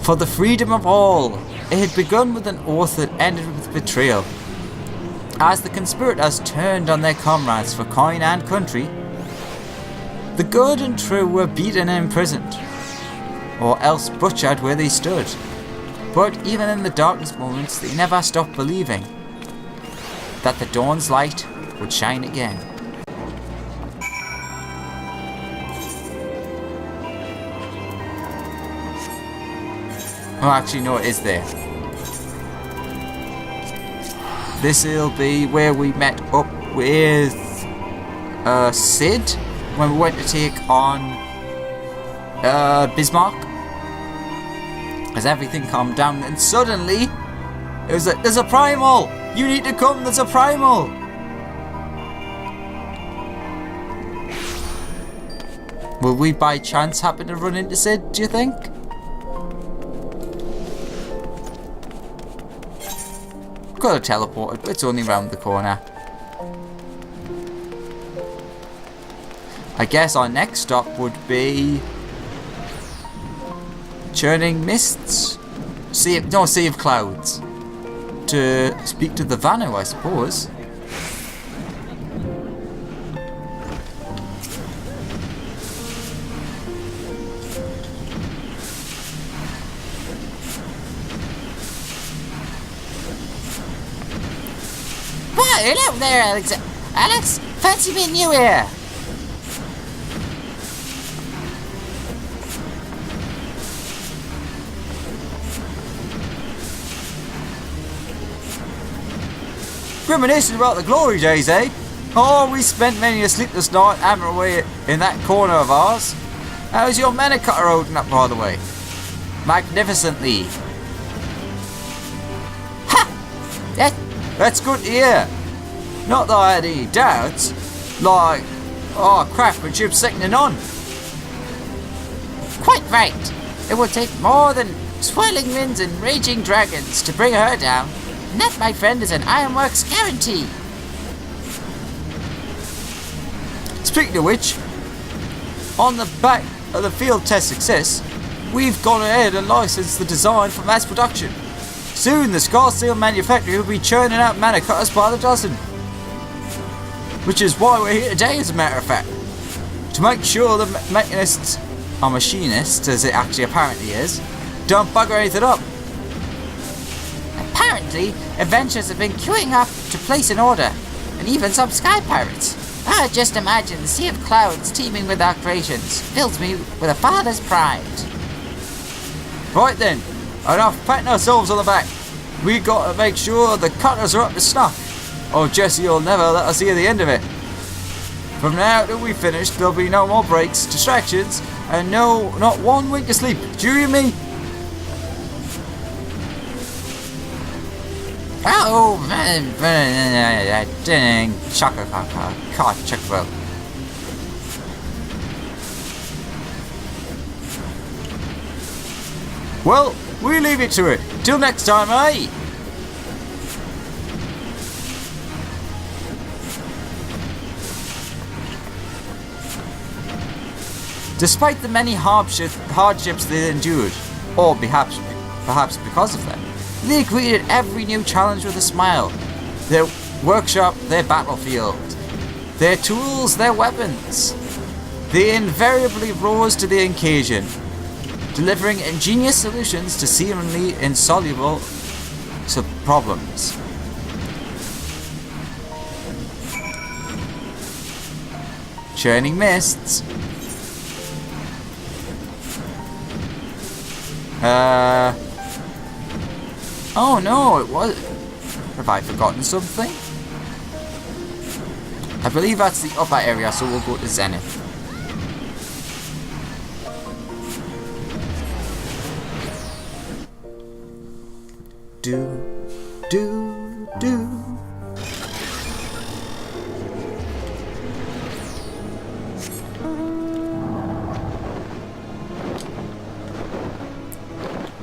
For the freedom of all. It had begun with an oath that ended with betrayal. As the conspirators turned on their comrades for coin and country, the good and true were beaten and imprisoned, or else butchered where they stood. But even in the darkest moments, they never stopped believing that the dawn's light would shine again. Oh, actually, no, it is there. This'll be where we met up with Sid when we went to take on Bismarck. As everything calmed down, and suddenly it was like, there's a primal! You need to come, there's a primal! Will we by chance happen to run into Sid, do you think? Could have teleported, but it's only round the corner. I guess our next stop would be Churning Mists? Sea of Clouds. To speak to the Vano, I suppose. What? Hello there, Alex. Alex, fancy meeting you here. Reminiscing about the glory days, eh? Oh, we spent many a sleepless night hammering away in that corner of ours. How's your mana cutter holding up, by the way? Magnificently. Ha! That's good to hear. Not that I had any doubts. Like, craftsmanship's second to none. Quite right. It would take more than swirling winds and raging dragons to bring her down. And that, my friend, is an Ironworks guarantee. Speaking of which, on the back of the field test success, we've gone ahead and licensed the design for mass production. Soon, the Scar Steel manufacturer will be churning out mana cutters by the dozen. Which is why we're here today, as a matter of fact. To make sure the mechanists, or machinists, as it actually apparently is, don't bugger anything up. Apparently, adventurers have been queuing up to place an order, and even some sky pirates. Just imagine the sea of clouds teeming with our creations fills me with a father's pride. Right then, enough patting ourselves on the back. We got to make sure the cutters are up to snuff, or Jesse will never let us hear the end of it. From now till we finish, there'll be no more breaks, distractions, and not one wink of sleep. Do you hear me? Oh, dang, Chaka, check well. Well, we leave it to it. Till next time, eh? Despite the many hardships they endured, or perhaps because of them, they greeted every new challenge with a smile. Their workshop, their battlefield, their tools, their weapons. They invariably rose to the occasion, delivering ingenious solutions to seemingly insoluble problems. Churning Mists. Oh no, it was... Have I forgotten something? I believe that's the upper area, so we'll go to Zenith. Do.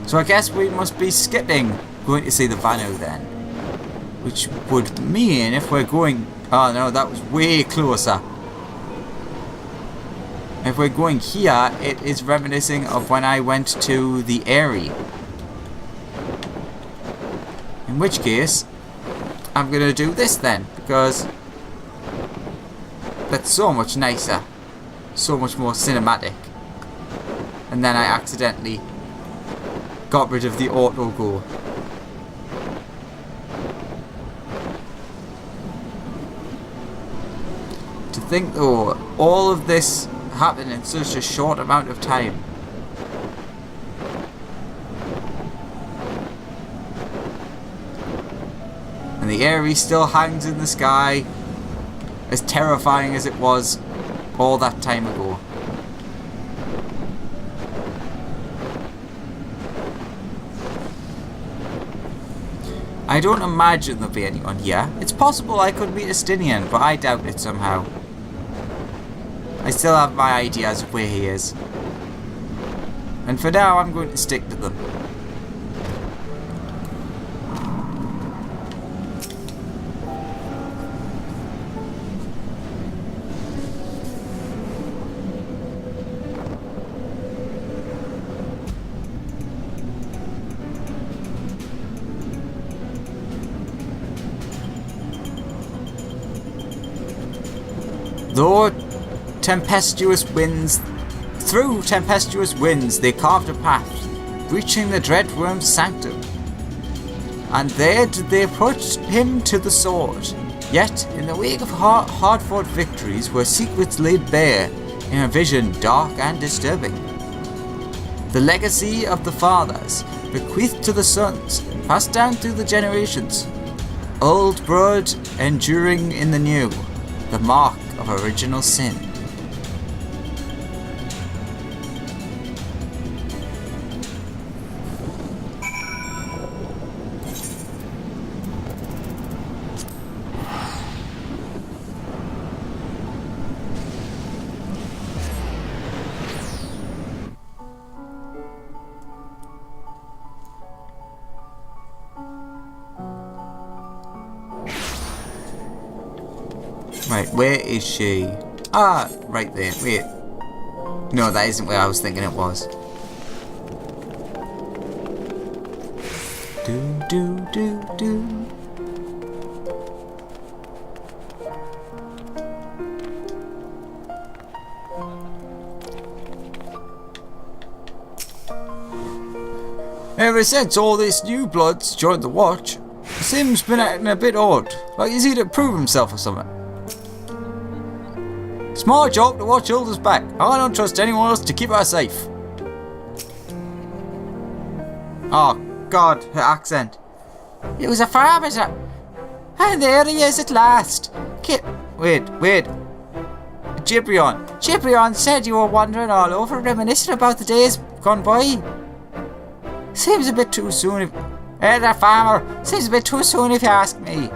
So I guess we must be skipping going to see the Vano then. Which would mean if we're going... Oh no, that was way closer. If we're going here, it is reminiscing of when I went to the Airy. In which case, I'm going to do this then, because that's so much nicer. So much more cinematic. And then I accidentally got rid of the auto go. To think though, all of this happened in such a short amount of time. And the Airy still hangs in the sky, as terrifying as it was all that time ago. I don't imagine there'll be anyone here. It's possible I could meet a Stinian, but I doubt it somehow. I still have my ideas of where he is. And for now, I'm going to stick to them. Through tempestuous winds they carved a path, reaching the Dreadworm's sanctum. And there did they put him to the sword. Yet, in the wake of hard-fought victories were secrets laid bare, in a vision dark and disturbing. The legacy of the fathers, bequeathed to the sons, passed down through the generations. Old blood enduring in the new, the mark of original sin. Right, where is she? Ah, right there. Wait. No, that isn't where I was thinking it was. Do. Ever since all this new bloods joined the watch, Sim's been acting a bit odd. Like he's here to prove himself or something. It's my job to watch Hilda's back. I don't trust anyone else to keep her safe. Oh God, her accent. It was a farmer's. And there he is at last. Wait. Gibrion. Gibrion said you were wandering all over, reminiscing about the days gone by. Seems a bit too soon. The farmer. Seems a bit too soon if you ask me.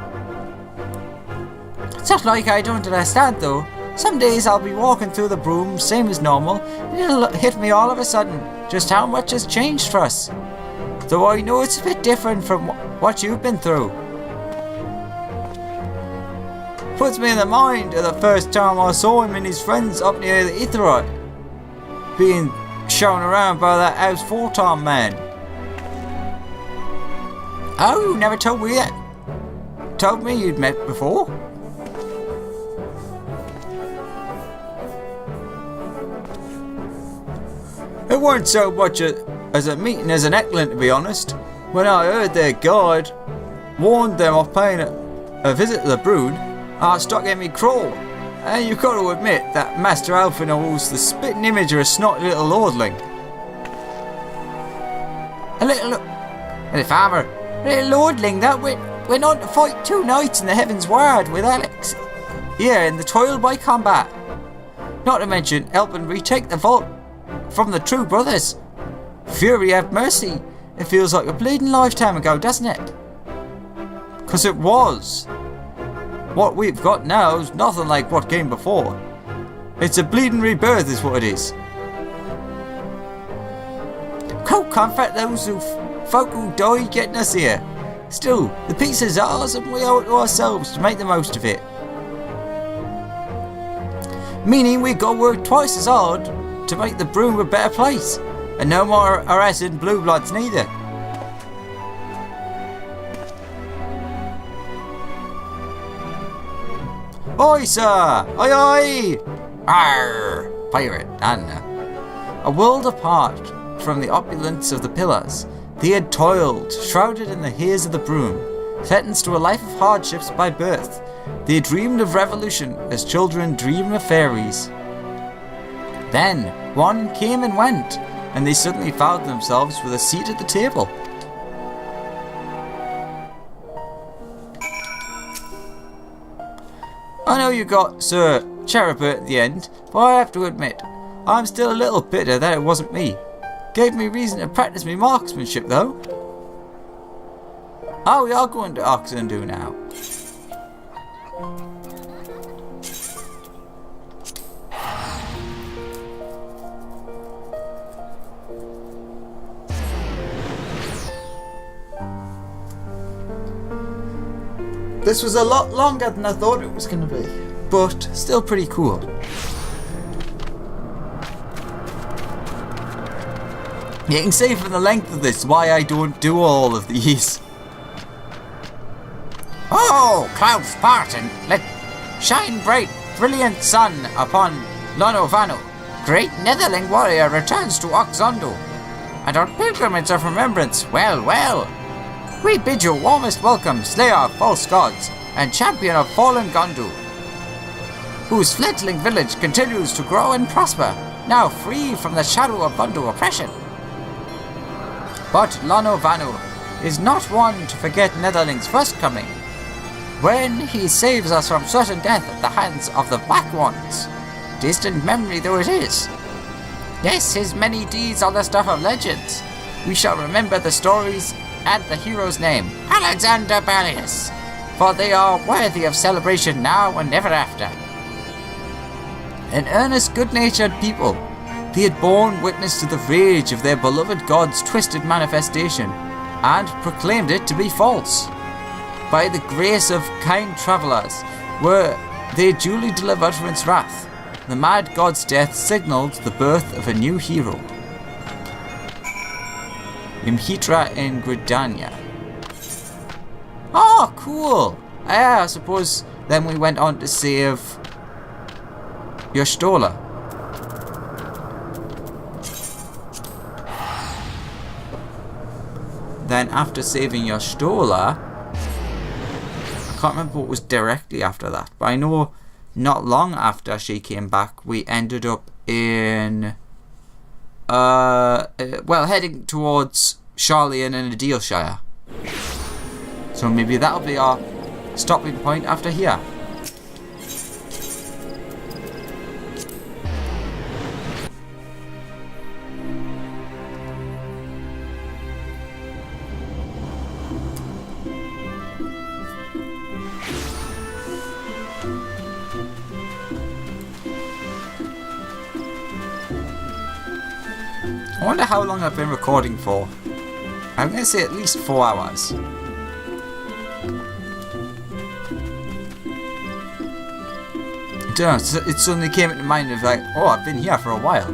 It's not like I don't understand though. Some days I'll be walking through the broom, same as normal, and it'll hit me all of a sudden just how much has changed for us. Though I know it's a bit different from what you've been through. Puts me in the mind of the first time I saw him and his friends up near the Itherite, being shown around by that House Forton man. Oh, you never told me that. Told me you'd met before. It weren't so much as a meeting as an Eklund, to be honest. When I heard their guide warned them of paying a visit to the brood, I stuck in me crawl. And you got to admit that Master Alpha was the spitting image of a snotty little lordling. A little farmer, a little lordling that went on to fight 2 nights in the Heaven's Ward with Alex. Yeah, in the trial by combat. Not to mention helping retake the vault from the True Brothers. Fury have mercy. It feels like a bleeding lifetime ago, doesn't it? 'Cause it was. What we've got now is nothing like what came before. It's a bleeding rebirth is what it is. Go comfort those folk who died getting us here. Still, the piece is ours and we owe it to ourselves to make the most of it. meaning we go work twice as hard to make the broom a better place, and no more harassing blue bloods neither. Oi, sir! Oi, oi! Arr! Pirate, Anna. A world apart from the opulence of the pillars, they had toiled, shrouded in the haze of the broom, sentenced to a life of hardships by birth. They dreamed of revolution as children dream of fairies. Then, one came and went, and they suddenly found themselves with a seat at the table. I know you got Sir Cherubert at the end, but I have to admit, I'm still a little bitter that it wasn't me. Gave me reason to practice my marksmanship though. Oh, we are going to Oxendu now. This was a lot longer than I thought it was going to be, but still pretty cool. You can see from the length of this why I don't do all of these. Oh, clouds part and let shine bright, brilliant sun upon Lonovanu. Great Netherling warrior returns to Oxendu, and on pilgrimage of remembrance. Well, well. We bid you warmest welcome, slayer of false gods, and champion of fallen Gondu, whose fledgling village continues to grow and prosper, now free from the shadow of Gondu oppression. But Lonovanu is not one to forget Netherling's first coming, when he saves us from certain death at the hands of the Black Ones. Distant memory though it is. Yes, his many deeds are the stuff of legends. We shall remember the stories and the hero's name, Alexander Ballius, for they are worthy of celebration now and ever after. An earnest, good-natured people, they had borne witness to the rage of their beloved god's twisted manifestation, and proclaimed it to be false. By the grace of kind travellers were they duly delivered from its wrath. The mad god's death signalled the birth of a new hero. Imhitra in Gridania. Oh, cool! I suppose then we went on to save Yoshtola. Then after saving Yoshtola, I can't remember what was directly after that, but I know not long after she came back, we ended up in heading towards Sharlayan and Adilshire. So maybe that'll be our stopping point after here. I wonder how long I've been recording for. I'm going to say at least 4 hours. I don't know, it suddenly came into mind of like, oh, I've been here for a while.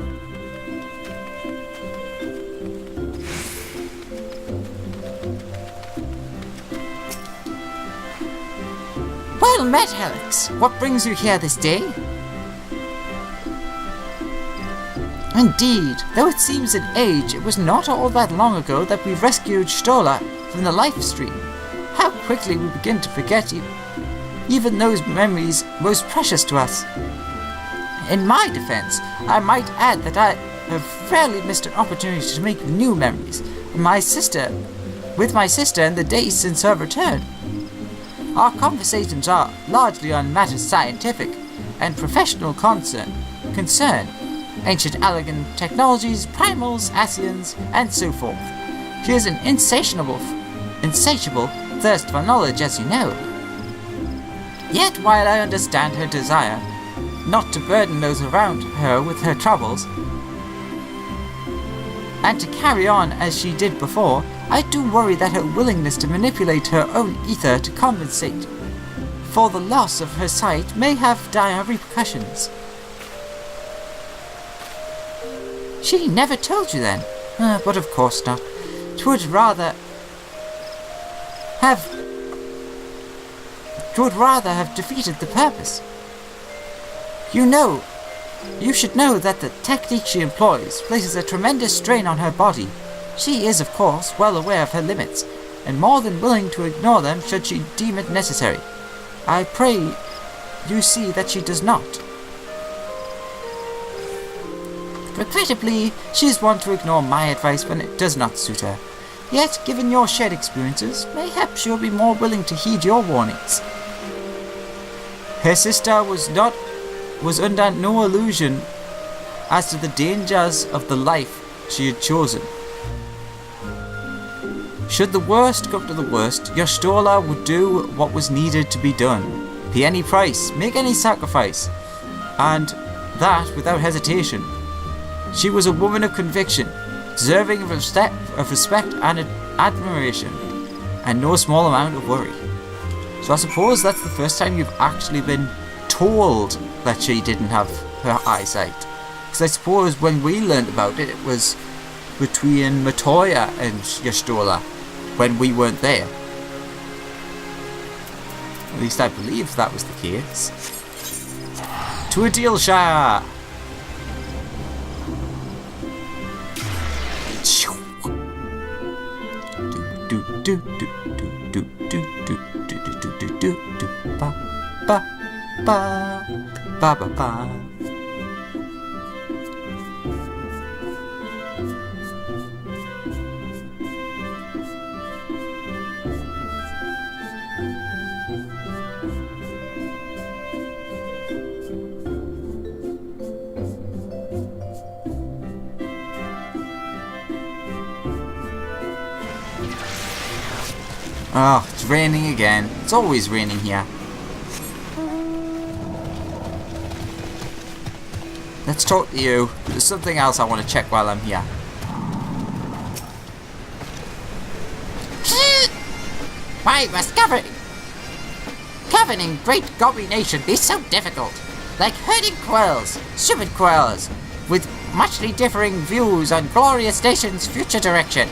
Well met, Alex. What brings you here this day? Indeed, though it seems an age, it was not all that long ago that we rescued Stola from the life stream. How quickly we begin to forget even those memories most precious to us. In my defense, I might add that I have rarely missed an opportunity to make new memories with my sister in the days since her return. Our conversations are largely on matters scientific and professional concern, ancient Allegan technologies, primals, Asians, and so forth. She has an insatiable thirst for knowledge, as you know. Yet, while I understand her desire not to burden those around her with her troubles, and to carry on as she did before, I do worry that her willingness to manipulate her own ether to compensate for the loss of her sight may have dire repercussions. She never told you then? But of course not. Twould rather have defeated the purpose. You should know that the technique she employs places a tremendous strain on her body. She is, of course, well aware of her limits, and more than willing to ignore them should she deem it necessary. I pray you see that she does not. Regrettably, she is one to ignore my advice when it does not suit her. Yet, given your shared experiences, mayhap she will be more willing to heed your warnings. Her sister was under no illusion as to the dangers of the life she had chosen. Should the worst come to the worst, your Stola would do what was needed to be done. Pay any price, make any sacrifice, and that without hesitation. She was a woman of conviction, deserving of respect and admiration, and no small amount of worry. So I suppose that's the first time you've actually been told that she didn't have her eyesight. Because I suppose when we learned about it, it was between Matoya and Yastola, when we weren't there. At least I believe that was the case. To a Dealshire! Oh, it's raining again. It's always raining here. Let's talk to you. There's something else I want to check while I'm here. Why must governing great Gobby nation be so difficult? Like herding quails, stupid quails, with muchly differing views on glorious nation's future direction.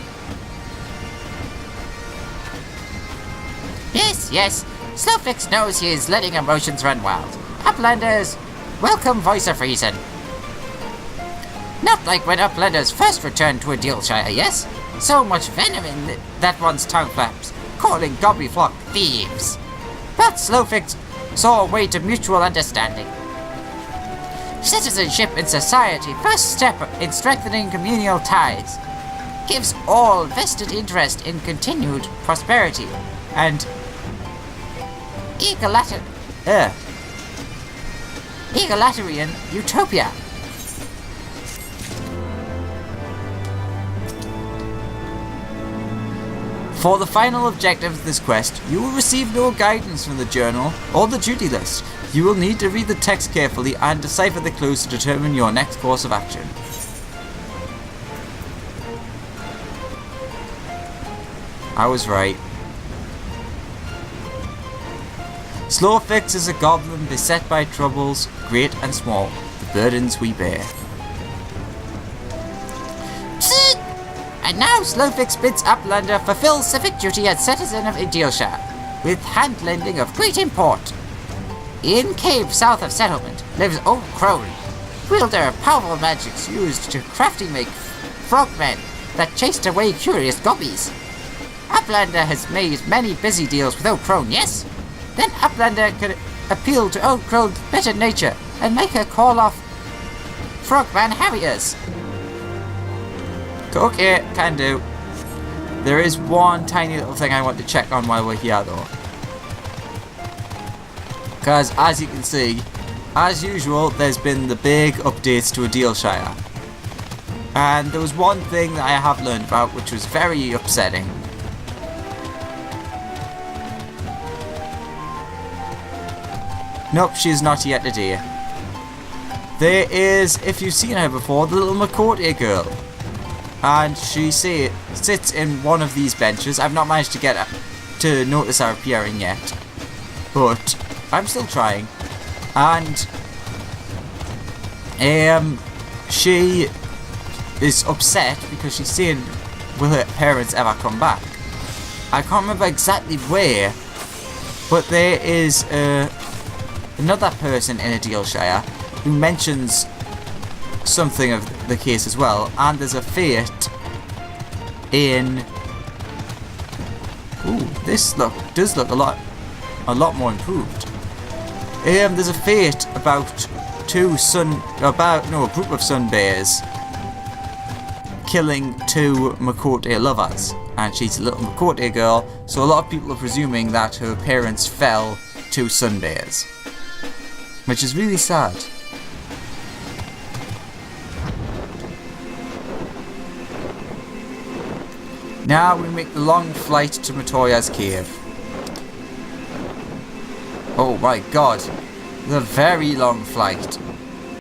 Yes, Slowfix knows he is letting emotions run wild. Uplanders, welcome voice of reason. Not like when Uplanders first returned to a Dealshire, yes? So much venom in that one's tongue flaps, calling Gobby flock thieves. But Slowfix saw a way to mutual understanding. Citizenship in society, first step in strengthening communal ties, gives all vested interest in continued prosperity and egalitarian utopia. For the final objective of this quest, you will receive no guidance from the journal or the duty list. You will need to read the text carefully and decipher the clues to determine your next course of action. I was right. Slowfix is a goblin beset by troubles, great and small, the burdens we bear. And now Slowfix bids Uplander fulfill civic duty as citizen of Dealshire, with hand-lending of great import. In cave south of settlement lives Old Crone, wielder of powerful magics used to crafty make frogmen that chased away curious gobbies. Uplander has made many busy deals with Old Crone, yes? Then Uplander could appeal to Old Crone's better nature and make her call off frogman harriers. Okay, can do. There is one tiny little thing I want to check on while we're here though. Because as you can see, as usual, there's been the big updates to a Dealshire. And there was one thing that I have learned about which was very upsetting. Nope, she's not yet today. There is, if you've seen her before, the little Makote girl. And she sits in one of these benches. I've not managed to get her to notice her appearing yet. But I'm still trying. And she is upset because she's saying, will her parents ever come back? I can't remember exactly where, but there is another person in Adilshire who mentions something of the case as well, and there's a fate in... Ooh, this does look a lot more improved. There's a fate about a group of sun bears killing two Makote lovers, and she's a little Makote girl, so a lot of people are presuming that her parents fell to sun bears, which is really sad. Now we make the long flight to Matoya's cave. Oh my god, the very long flight.